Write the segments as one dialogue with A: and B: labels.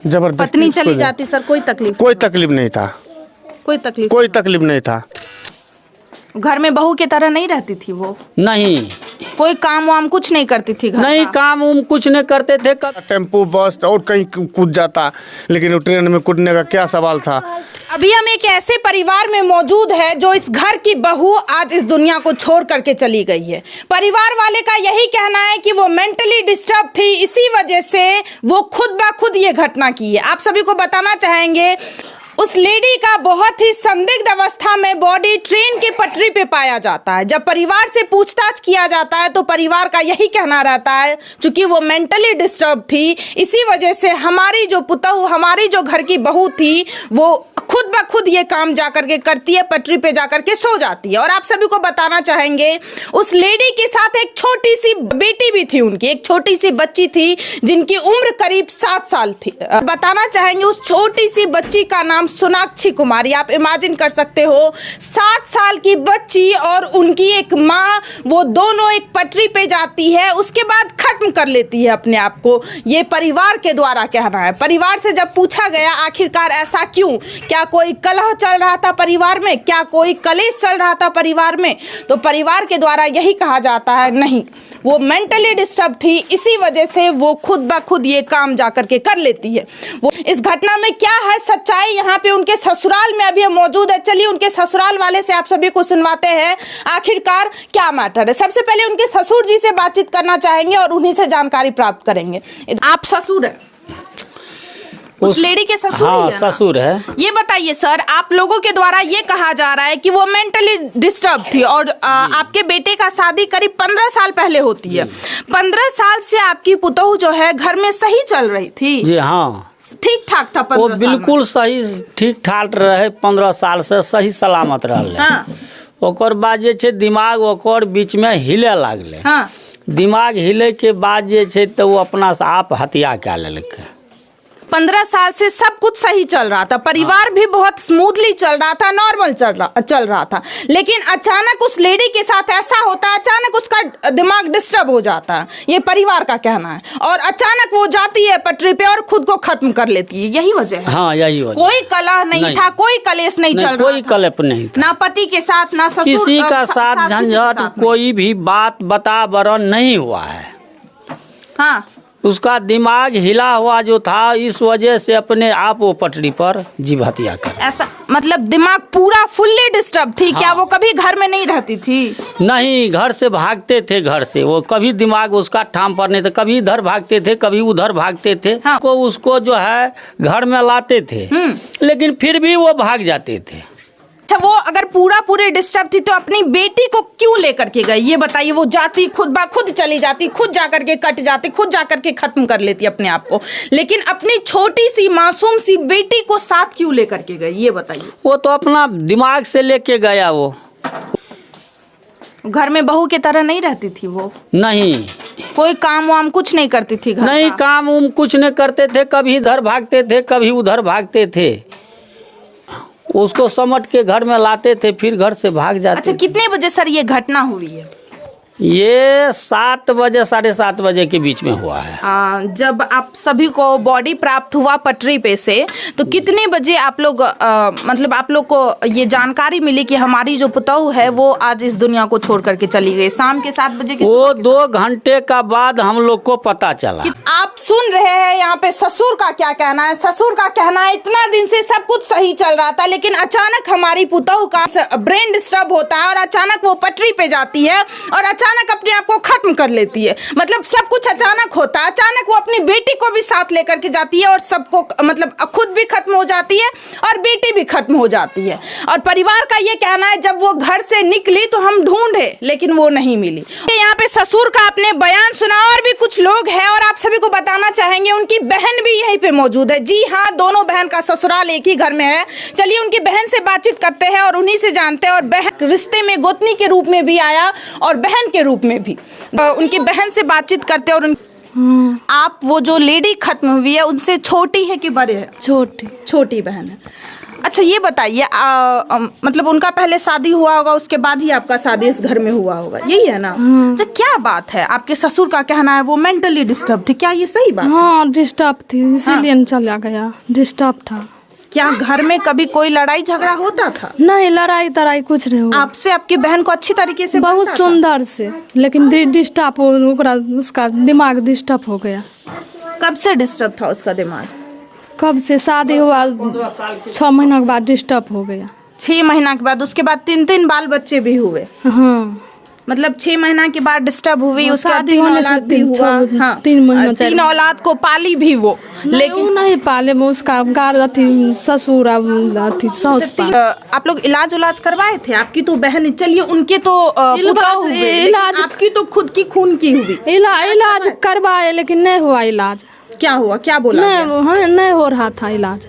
A: जबरदस्ती
B: पत्नी चली जाती सर, कोई तकलीफ?
A: कोई तकलीफ नहीं था,
B: कोई तकलीफ?
A: कोई तकलीफ नहीं था।
B: घर में बहू की तरह नहीं रहती थी वो?
C: नहीं,
B: कोई काम वाम कुछ नहीं करती थी घर
C: नहीं
B: का?
C: काम उम कुछ नहीं करते थे।
A: टेम्पो बस और कहीं कूद जाता, लेकिन वो ट्रेन में कूदने का क्या सवाल था।
B: अभी हम एक ऐसे परिवार में मौजूद है जो इस घर की बहू आज इस दुनिया को छोड़ करके चली गई है। परिवार वाले का यही कहना है कि वो मेंटली डिस्टर्ब थी, इसी वजह से वो खुद ब खुद ये घटना की है। आप सभी को बताना चाहेंगे उस लेडी का बहुत ही संदिग्ध अवस्था में बॉडी ट्रेन की पटरी पे पाया जाता है। जब परिवार से पूछताछ किया जाता है तो परिवार का यही कहना रहता है चूंकि वो मेंटली डिस्टर्ब थी, इसी वजह से हमारी जो पुतहू, हमारी जो घर की बहू थी, वो खुद ब खुद ये काम जाकर के करती है, पटरी पे जाकर के सो जाती है। और आप सभी को बताना चाहेंगे उस लेडी के साथ एक छोटी सी बेटी भी थी, उनकी एक छोटी सी बच्ची थी जिनकी उम्र करीब 7 साल थी। बताना चाहेंगे उस छोटी सी बच्ची का नाम सोनाक्षी कुमारी। आप इमेजिन कर सकते हो 7 साल की बच्ची और उनकी एक माँ, वो दोनों एक पटरी पे जाती है, उसके बाद खत्म कर लेती है अपने आप को। ये परिवार के द्वारा कहना है। परिवार से जब पूछा गया आखिरकार ऐसा क्यों, क्या कोई कलह चल रहा था परिवार में, क्या कोई कलेश चल रहा था परिवार में, तो परिवार के द्वारा यही कहा जाता है नहीं, वो मेंटली डिस्टर्ब थी, इसी वजह से वो खुद ब खुद ये काम जाकर के कर लेती है। वो इस घटना में क्या है सच्चाई, यहाँ पे उनके ससुराल में अभी हम मौजूद है। चलिए उनके ससुराल वाले से आप सभी को सुनवाते हैं आखिरकार क्या मैटर है। सबसे पहले उनके ससुर जी से बातचीत करना चाहेंगे और उन्हीं से जानकारी प्राप्त करेंगे। आप ससुर है उस लेडी के? ससुर?
C: हाँ ससुर है।
B: ये बताइए सर, आप लोगों के द्वारा ये कहा जा रहा है कि वो मेंटली डिस्टर्ब थी और आपके बेटे का शादी करीब 15 साल पहले होती है। 15 साल से आपकी पुतहू जो है घर में सही चल रही थी?
C: जी हाँ,
B: ठीक ठाक था 15
C: वो
B: साल
C: बिल्कुल सही ठीक ठाक रहे, 15 साल से सही सलामत रहले।
B: हाँ।
C: ओकर बाद जे छे दिमाग ओकर बीच में हिले लागले।
B: हाँ।
C: दिमाग हिले के बाद जे छे तो वो अपना से आप हत्या कर लेलक।
B: 15 साल से सब कुछ सही चल रहा था, परिवार भी बहुत स्मूथली चल रहा था, नॉर्मल चल रहा था, लेकिन अचानक उस लेडी के साथ ऐसा होता है, अचानक उसका दिमाग डिस्टर्ब हो जाता है, ये परिवार का कहना है। और अचानक वो जाती है पटरी पे और खुद को खत्म कर लेती है, यही वजह है?
C: हाँ यही वजह।
B: कोई कलह नहीं था, कोई कलेश नहीं चल रहा था,
C: कोई कलेश नहीं था,
B: ना पति के साथ ना ससुर
C: किसी का साथ झंझट, कोई भी बात बतावरण नहीं हुआ है।
B: हाँ,
C: उसका दिमाग हिला हुआ जो था, इस वजह से अपने आप वो पटरी पर जीव हत्या कर।
B: ऐसा मतलब दिमाग पूरा फुल्ली डिस्टर्ब थी? हाँ। क्या वो कभी घर में नहीं रहती थी?
C: नहीं, घर से भागते थे, घर से वो कभी दिमाग उसका ठाम पर नहीं था, कभी इधर भागते थे, कभी उधर भागते थे।
B: हाँ।
C: उसको जो है घर में लाते थे, लेकिन फिर भी वो भाग जाते थे।
B: अच्छा, वो अगर पूरे डिस्टर्ब थी तो अपनी बेटी को क्यों लेकर के गई, ये बताइए? वो जाती खुद ब खुद चली जाती, खुद जाकर के कट जाती, खुद जाकर के खत्म कर लेती अपने आप को, लेकिन अपनी छोटी सी मासूम सी बेटी को साथ क्यों लेकर के गई, ये बताइए?
C: वो तो अपना दिमाग से लेके गया। वो
B: घर में बहू की तरह नहीं रहती थी वो?
C: नहीं,
B: कोई काम वाम कुछ नहीं करती थी घर
C: नहीं
B: का?
C: काम उम कुछ नहीं करते थे, कभी इधर भागते थे, कभी उधर भागते थे। उसको समझ के घर में लाते थे, फिर घर से भाग जाते।
B: अच्छा, कितने बजे सर ये घटना हुई है?
C: ये 7 बजे 7:30 बजे के बीच में हुआ है।
B: जब आप सभी को बॉडी प्राप्त हुआ पटरी पे से, तो कितने बजे आप लोग मतलब आप लोग को ये जानकारी मिली कि हमारी जो पुतहू है वो आज इस दुनिया को छोड़ करके चली गई? शाम के 7 बजे?
C: वो 2 घंटे का बाद हम लोग को पता चला।
B: आप सुन रहे हैं यहाँ पे ससुर का क्या कहना है। ससुर का कहना है इतना दिन से सब कुछ सही चल रहा था, लेकिन अचानक हमारी पुतहू का ब्रेन डिस्टर्ब होता है और अचानक वो पटरी पे जाती है और अचानक अपने आप को खत्म कर लेती है। मतलब सब कुछ अचानक होता है, अचानक वो अपनी बेटी को भी साथ लेकर के जाती है और सबको मतलब खुद भी खत्म हो जाती है और बेटी भी खत्म हो जाती है। और परिवार का ये कहना है जब वो घर से निकली तो हम ढूंढे लेकिन वो नहीं मिली। यहाँ पे ससुर का अपने बयान सुना और भी कुछ लोग हैं और आप सभी को बताना चाहेंगे उनकी बहन भी यहीं पे मौजूद है। जी हाँ, दोनों बहन का ससुराल एक ही घर में है। चलिए उनकी बहन से बातचीत करते हैं और उन्हीं से जानते हैं। और बहन रिश्ते में गोतनी के रूप में भी आया और बहन के रूप में भी, उनकी बहन से बातचीत करते हैं। और आप वो जो लेडी खत्म हुई है उनसे छोटी है कि बड़े है?
D: छोटी
B: छोटी बहन है। अच्छा ये बताइए मतलब उनका पहले शादी हुआ होगा, उसके बाद ही आपका शादी इस घर में हुआ होगा, यही है ना? अच्छा क्या बात है, आपके ससुर का कहना है वो मेंटली डिस्टर्ब थे, क्या ये सही बात?
D: हाँ डिस्टर्ब थी, इसीलिए चला गया, डिस्टर्ब था।
B: क्या घर में कभी कोई लड़ाई झगड़ा होता था?
D: नहीं, लड़ाई तड़ाई कुछ नहीं हुआ।
B: आपसे आपकी बहन को अच्छी तरीके से
D: बहुत
B: बनता था?
D: सुंदर से, लेकिन डिस्टर्ब उसका दिमाग डिस्टर्ब हो गया।
B: कब से डिस्टर्ब था उसका दिमाग?
D: कब से शादी हुआ 6 महीना के बाद डिस्टर्ब हो गया।
B: 6 महीना के बाद, उसके बाद 3 बाल बच्चे भी हुए?
D: हाँ
B: मतलब 6 महीना के बाद डिस्टर्ब हुई,
D: वो
B: उसका
D: शादी
B: 3
D: होने से
B: औलाद भी
D: 3
B: हुआ। हाँ,
D: 3 महीना
B: 3 औलाद को पाली भी वो,
D: लेकिन नहीं पाले, वो उसका गार अथी ससुर अथी सास पाले।
B: आप लोग इलाज उलाज करवाए थे? आपकी तो बहन, चलिए उनके तो पुतौह हुए, लेकिन
D: इलाज
B: आपकी तो खुद की खून की हुई।
D: इलाज करवाए लेकिन नहीं हुआ इलाज।
B: क्या हुआ, क्या बोला
D: नहीं
B: गया?
D: हाँ, नहीं हो रहा था इलाज,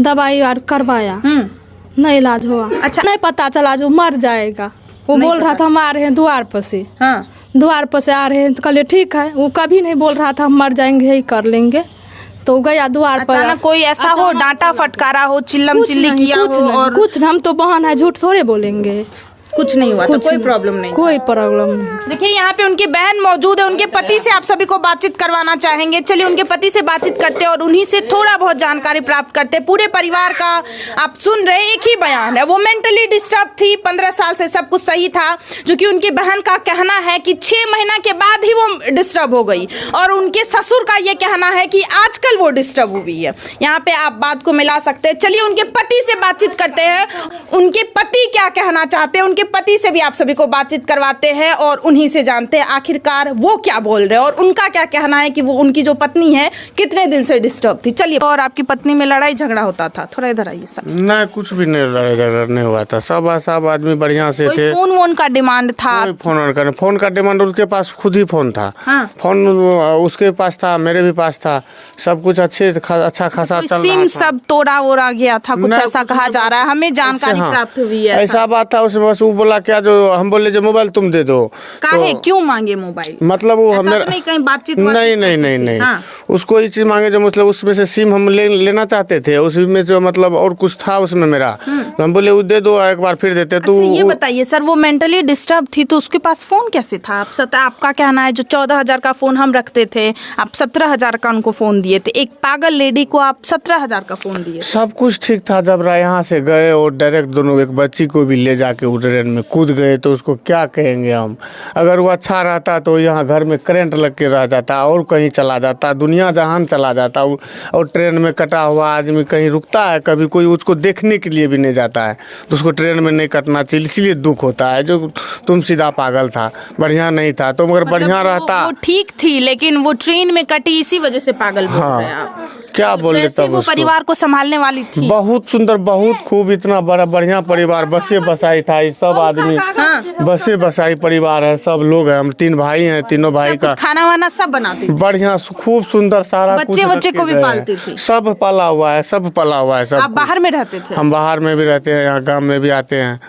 D: दवाई और करवाया, नहीं इलाज हुआ।
B: अच्छा।
D: नहीं पता चला जो मर जाएगा, वो बोल रहा था हम आ रहे हैं द्वार पर से,
B: हाँ,
D: द्वार पर से आ रहे हैं, तो कहले ठीक है। वो कभी नहीं बोल रहा था हम मर जाएंगे, यही कर लेंगे। तो गया द्वार पर,
B: अचानक कोई ऐसा हो, डांटा फटकारा हो, चिल्लम चिल्ली किया हो, और
D: कुछ नहीं, हम तो बहन है, झूठ थोड़े बोलेंगे।
B: कुछ नहीं हुआ, तो कोई प्रॉब्लम नहीं?
D: कोई प्रॉब्लम नहीं।
B: देखिए यहाँ पे उनकी बहन मौजूद है, उनके पति से आप सभी को बातचीत करवाना चाहेंगे। चलिए उनके पति से बातचीत करते हैं और उन्हीं से थोड़ा बहुत जानकारी प्राप्त करते हैं। पूरे परिवार का आप सुन रहे एक ही बयान है, वो मेंटली डिस्टर्ब थी, 15 साल से सब कुछ सही था, जो कि उनकी बहन का कहना है कि 6 महीना के बाद ही वो डिस्टर्ब हो गई, और उनके ससुर का ये कहना है कि आजकल वो डिस्टर्ब हुई है। यहाँ पे आप बात को मिला सकते हैं। चलिए उनके पति से बातचीत करते हैं, उनके पति क्या कहना चाहते हैं, उनके पति से भी आप सभी को बातचीत करवाते हैं और उन्हीं से जानते हैं आखिरकार वो क्या बोल रहे हैं और उनका क्या कहना है कि वो उनकी जो पत्नी है कितने दिन से डिस्टर्ब थी। चलिए, और आपकी पत्नी में लड़ाई झगड़ा होता था? थोड़ा इधर आइए सर।
A: नहीं, कुछ भी नहीं लड़ाई झगड़ा नहीं हुआ था, सब आदमी बढ़िया से थे।
B: फोन वोन का डिमांड था?
A: फोन का डिमांड उसके पास खुद ही फोन था।
B: हाँ।
A: फोन उसके पास था, मेरे भी पास था, सब कुछ अच्छा खासा चल रहा
B: सिम
A: था।
B: सब तोड़ा वोड़ा गया था, कुछ
A: नहीं,
B: ऐसा
A: कुछ
B: कहा जा रहा है, हमें जानकारी
A: हाँ,
B: प्राप्त हुई है।
A: ऐसा बात था। उसमें बस वो बोला क्या, जो हम बोले जो मोबाइल तुम दे दो।
B: काहे, क्यों मांगे मोबाइल?
A: मतलब वो
B: ऐसा
A: हमें
B: तो नहीं कहीं बातचीत
A: नहीं
B: हाँ।
A: उसको ये चीज मांगे जो मतलब उसमें से सिम हम लेना चाहते थे, उसमें जो मतलब और कुछ था उसमें मेरा, तो हम बोले वो दे दो, एक बार फिर देते। तो
B: अच्छा, ये बताइए सर, वो मेंटली डिस्टर्ब थी तो उसके पास फोन कैसे था? आपका कहना है जो 14,000 का फोन हम रखते थे, आप 17,000 का उनको फोन दिए थे, एक पागल लेडी को आप 17,000 का फोन दिए?
A: सब कुछ ठीक था। जब यहाँ से गए और डायरेक्ट दोनों एक बच्ची को भी ले जाके वो ट्रेन में कूद गए, तो उसको क्या कहेंगे हम। अगर वो अच्छा रहता तो यहाँ घर में करंट लग के रह जाता और कहीं चला जाता, दुनिया जहान चला जाता। और ट्रेन में कटा हुआ आदमी कहीं रुकता है, कभी कोई उसको देखने के लिए भी नहीं जाता है, तो उसको ट्रेन में नहीं कटना चाहिए, इसलिए दुख होता है। जो तुम सीधा पागल था, बढ़िया नहीं था, तो मगर बढ़िया रहता।
B: वो ठीक थी, लेकिन वो ट्रेन में कटी, इसी वजह से पागल बोल रहे हैं आप।
A: क्या बोले तब
B: वो
A: उसको।
B: परिवार को संभालने वाली थी,
A: बहुत सुंदर, बहुत खूब, इतना बड़ा बढ़िया परिवार, बसे बसाई था, ये सब आदमी बसे बसाई परिवार है, सब लोग हैं, हम 3 भाई हैं, तीनों भाई का
B: खाना वाना सब बनाती थी,
A: बढ़िया खूब सुंदर सारा कुछ
B: बच्चे
A: रख
B: को
A: के
B: भी
A: गए
B: पालती
A: हैं।
B: थी?
A: सब पाला हुआ है, सब पाला हुआ है, सब
B: आप बाहर में रहते थे?
A: हम बाहर में भी रहते हैं, यहाँ गांव में भी आते हैं,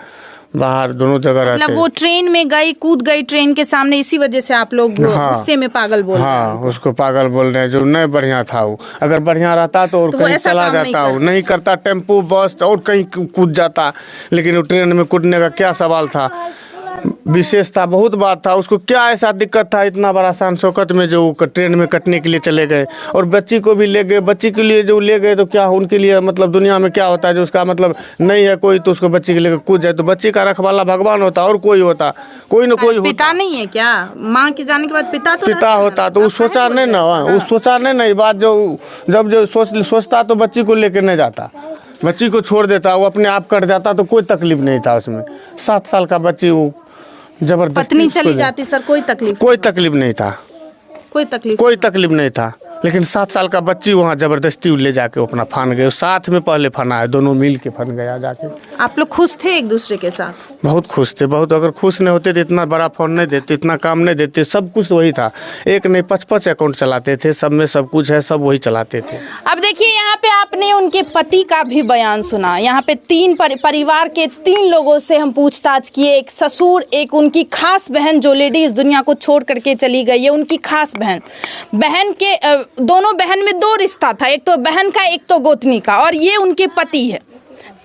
A: बाहर दोनों जगह रहते
B: मतलब
A: हैं।
B: वो ट्रेन में गई, कूद गई ट्रेन के सामने, इसी वजह से आप लोग गुस्से में पागल बोल रहे हैं?
A: हाँ, उसको पागल बोल रहे हैं, जो नहीं बढ़िया था वो। अगर बढ़िया रहता तो और
B: तो वो
A: कहीं
B: ऐसा
A: चला
B: काम नहीं
A: जाता, वो नहीं करता, टेम्पो बस और कहीं कूद जाता, लेकिन वो ट्रेन में कूदने का क्या सवाल था। विशेष था, बहुत बात था। उसको क्या ऐसा दिक्कत था इतना बड़ा शान शौकत में, जो ट्रेन में कटने के लिए चले गए और बच्ची को भी ले गए। बच्ची के लिए जो ले गए तो क्या उनके लिए मतलब दुनिया में क्या होता है, जो उसका मतलब नहीं है कोई, तो उसको बच्ची के लेकर कूद जाए, तो बच्ची का रखवाला भगवान होता और कोई होता, कोई न कोई
B: पिता
A: होता।
B: नहीं है क्या? माँ के जाने के बाद पिता तो
A: पिता होता, तो वो सोचा नहीं ना, वो सोचा नहीं ना ये बात। जब जो सोचता तो बच्ची को लेकर नहीं जाता, बच्ची को छोड़ देता, वो अपने आप कट जाता, तो कोई तकलीफ नहीं था उसमें। 7 साल का बच्ची, वो जबरदस्ती
B: पत्नी चली जाती सर, कोई तकलीफ
A: नहीं था,
B: कोई तकलीफ
A: नहीं था। लेकिन 7 साल का बच्ची वहाँ जबरदस्ती ले जाके अपना फान गए, साथ में पहले फना है, दोनों मिल के फन गया जाके।
B: आप लोग खुश थे एक दूसरे के साथ?
A: बहुत खुश थे, बहुत। अगर खुश नहीं होते तो इतना बड़ा फोन नहीं देते, इतना काम नहीं देते, सब कुछ वही था। एक नहीं 55 अकाउंट चलाते थे, सब में सब कुछ है, सब वही चलाते थे।
B: अब देखिए यहाँ पे आपने उनके पति का भी बयान सुना। यहाँ पे 3 परिवार के 3 लोगों से हम पूछताछ किए, एक ससुर, एक उनकी खास बहन जो लेडी इस दुनिया को छोड़ करके चली गई है, उनकी खास बहन के दोनों बहन में 2 रिश्ता था, एक तो बहन का, एक तो गोतनी का, और ये उनके पति है।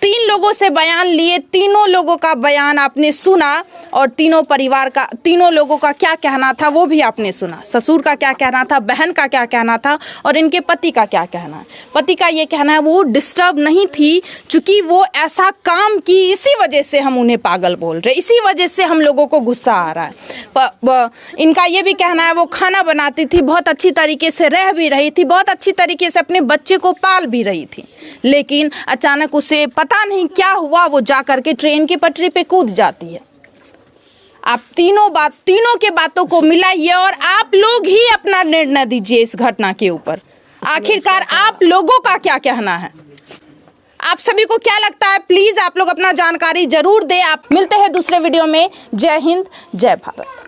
B: 3 लोगों से बयान लिए, तीनों लोगों का बयान आपने सुना और तीनों लोगों का क्या कहना था वो भी आपने सुना। ससुर का क्या कहना था, बहन का क्या कहना था और इनके पति का क्या कहना है। पति का ये कहना है वो डिस्टर्ब नहीं थी, चूंकि वो ऐसा काम की, इसी वजह से हम उन्हें पागल बोल रहे, इसी वजह से हम लोगों को गुस्सा आ रहा है। इनका ये भी कहना है वो खाना बनाती थी, बहुत अच्छी तरीके से रह भी रही थी, बहुत अच्छी तरीके से अपने बच्चे को पाल भी रही थी, लेकिन अचानक उसे पता नहीं क्या हुआ, वो जा करके ट्रेन की पटरी पे कूद जाती है। आप तीनों के बातों को मिलाइए और आप लोग ही अपना निर्णय दीजिए इस घटना के ऊपर। आखिरकार आप लोगों का क्या कहना है, आप सभी को क्या लगता है, प्लीज आप लोग अपना जानकारी जरूर दें। आप मिलते हैं दूसरे वीडियो में। जय हिंद, जय भारत।